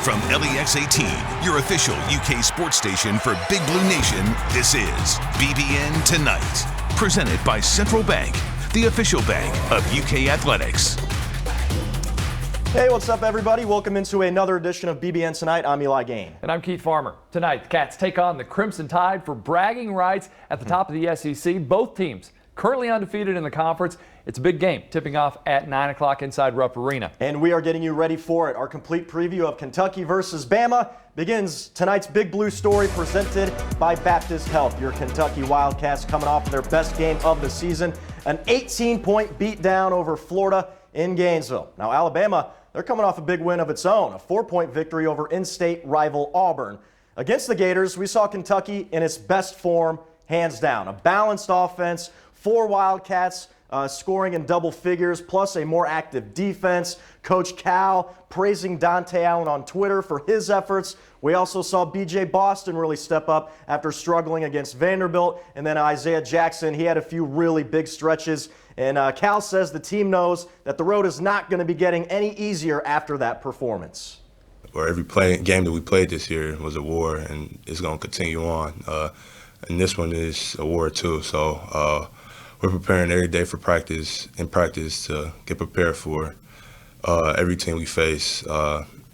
From LEX 18, your official UK sports station for Big Blue Nation, this is BBN Tonight. Presented by Central Bank, the official bank of UK Athletics. Hey, what's up, everybody? Welcome into another edition of BBN Tonight. I'm Eli Gain. And I'm Keith Farmer. Tonight, the Cats take on the Crimson Tide for bragging rights at the top of the SEC. Both teams currently undefeated in the conference. It's a big game, tipping off at 9 o'clock inside Rupp Arena. And we are getting you ready for it. Our complete preview of Kentucky versus Bama begins tonight's Big Blue story presented by Baptist Health. Your Kentucky Wildcats coming off their best game of the season, an 18-point beatdown over Florida in Gainesville. Now, Alabama, they're coming off a big win of its own, a 4-point victory over in-state rival Auburn. Against the Gators, we saw Kentucky in its best form, hands down. A balanced offense, 4 Wildcats scoring in double figures, plus a more active defense. Coach Cal praising Dante Allen on Twitter for his efforts. We also saw B.J. Boston really step up after struggling against Vanderbilt. And then Isaiah Jackson, he had a few really big stretches. And Cal says the team knows that the road is not going to be getting any easier after that performance. Or every game that we played this year was a war, and it's going to continue on. And this one is a war too. So we're preparing every day for practice to get prepared for every team we face,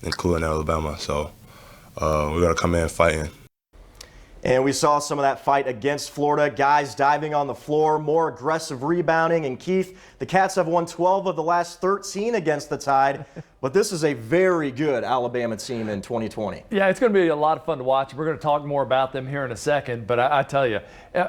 including Alabama. So we're going to come in fighting. And we saw some of that fight against Florida, guys diving on the floor, more aggressive rebounding. And Keith, the Cats have won 12 of the last 13 against the Tide, but this is a very good Alabama team in 2020. Yeah, it's going to be a lot of fun to watch. We're going to talk more about them here in a second, but I tell you,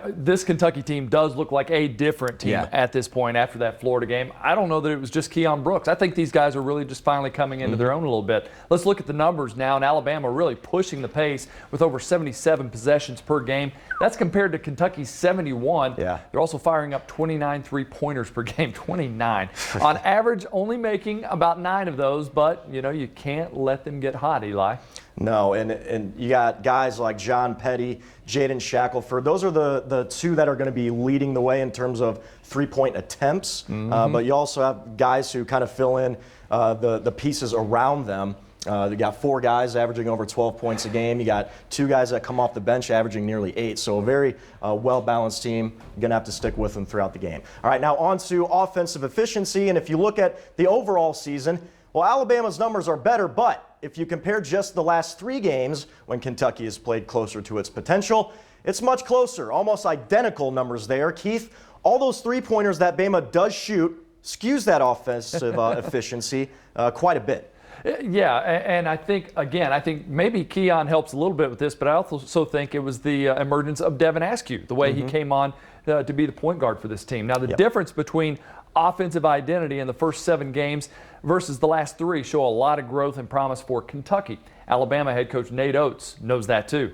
this Kentucky team does look like a different team at this point after that Florida game. I don't know that it was just Keon Brooks. I think these guys are really just finally coming into their own a little bit. Let's look at the numbers now, and Alabama really pushing the pace with over 77 possessions per game. That's compared to Kentucky's 71. Yeah. They're also firing up 29 three-pointers per game, 29. On average, only making about 9 of those, but, you know, you can't let them get hot, Eli. No, and you got guys like John Petty, Jaden Shackelford. Those are the two that are going to be leading the way in terms of three-point attempts. But you also have guys who kind of fill in the pieces around them. You got 4 guys averaging over 12 points a game. You got 2 guys that come off the bench averaging nearly 8. So a very well-balanced team. You're going to have to stick with them throughout the game. All right, now on to offensive efficiency. And if you look at the overall season, well, Alabama's numbers are better, but if you compare just the last 3 games when Kentucky has played closer to its potential, it's much closer, almost identical numbers there. Keith, all those three-pointers that Bama does shoot skews that offensive efficiency quite a bit. Yeah, and I think maybe Keon helps a little bit with this, but I also think it was the emergence of Devin Askew, the way he came on to be the point guard for this team. Now, the difference between offensive identity in the first 7 games versus the last 3 show a lot of growth and promise for Kentucky. Alabama head coach Nate Oates knows that too.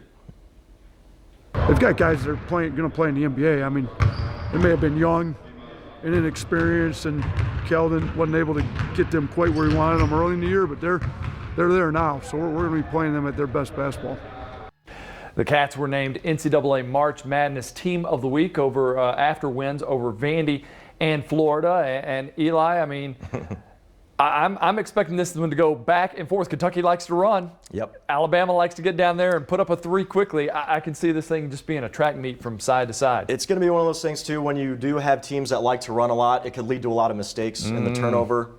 They've got guys that are going to play in the NBA. I mean, they may have been young and inexperienced, and Keldon wasn't able to get them quite where he wanted them early in the year, but they're there now, so we're going to be playing them at their best basketball. The Cats were named NCAA March Madness Team of the Week after wins over Vandy and Florida. And Eli, I mean, I'm expecting this one to go back and forth. Kentucky likes to run. Yep. Alabama likes to get down there and put up a 3 quickly. I can see this thing just being a track meet from side to side. It's going to be one of those things, too, when you do have teams that like to run a lot, it could lead to a lot of mistakes in the turnover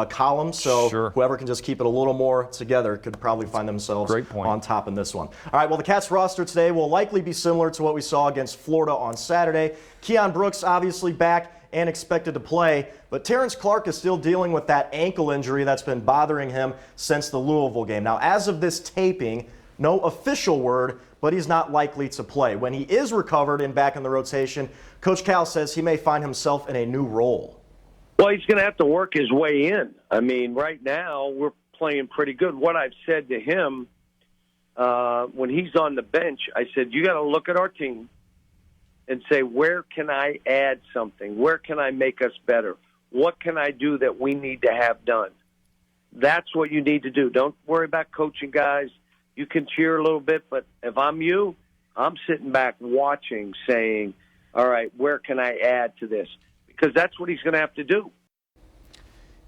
column. So whoever can just keep it a little more together could probably find themselves on top in this one. All right, well, the Cats roster today will likely be similar to what we saw against Florida on Saturday. Keon Brooks obviously back and expected to play, but Terrence Clark is still dealing with that ankle injury that's been bothering him since the Louisville game. Now, as of this taping, no official word, but he's not likely to play. When he is recovered and back in the rotation, Coach Cal says he may find himself in a new role. Well, he's going to have to work his way in. I mean, right now we're playing pretty good. What I've said to him when he's on the bench, I said, you got to look at our team and say, where can I add something? Where can I make us better? What can I do that we need to have done? That's what you need to do. Don't worry about coaching guys. You can cheer a little bit, but if I'm you, I'm sitting back watching, saying, all right, where can I add to this? Because that's what he's going to have to do.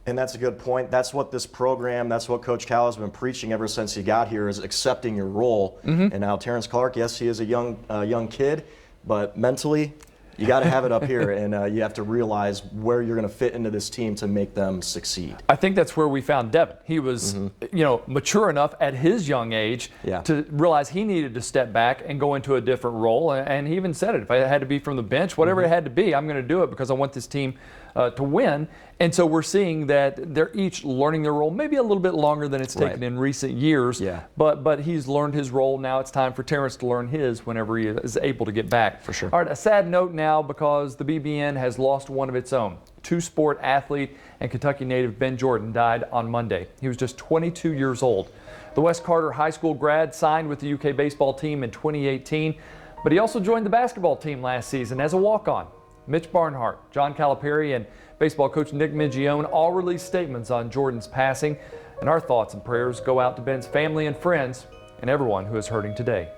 And that's a good point. That's what this program, that's what Coach Cal has been preaching ever since he got here, is accepting your role. And now Terrence Clark, yes, he is a young kid, but mentally, you got to have it up here, and you have to realize where you're going to fit into this team to make them succeed. I think that's where we found Devin. He was, mature enough at his young age to realize he needed to step back and go into a different role. And he even said it: if I had to be from the bench, whatever it had to be, I'm going to do it because I want this team to win. And so we're seeing that they're each learning their role, maybe a little bit longer than it's taken in recent years. But he's learned his role. Now it's time for Terrence to learn his whenever he is able to get back. For sure. All right, a sad note now because the BBN has lost one of its own. Two-sport athlete and Kentucky native Ben Jordan died on Monday. He was just 22 years old. The West Carter High School grad signed with the UK baseball team in 2018, but he also joined the basketball team last season as a walk-on. Mitch Barnhart, John Calipari, and baseball coach Nick Mingione all released statements on Jordan's passing, and our thoughts and prayers go out to Ben's family and friends and everyone who is hurting today.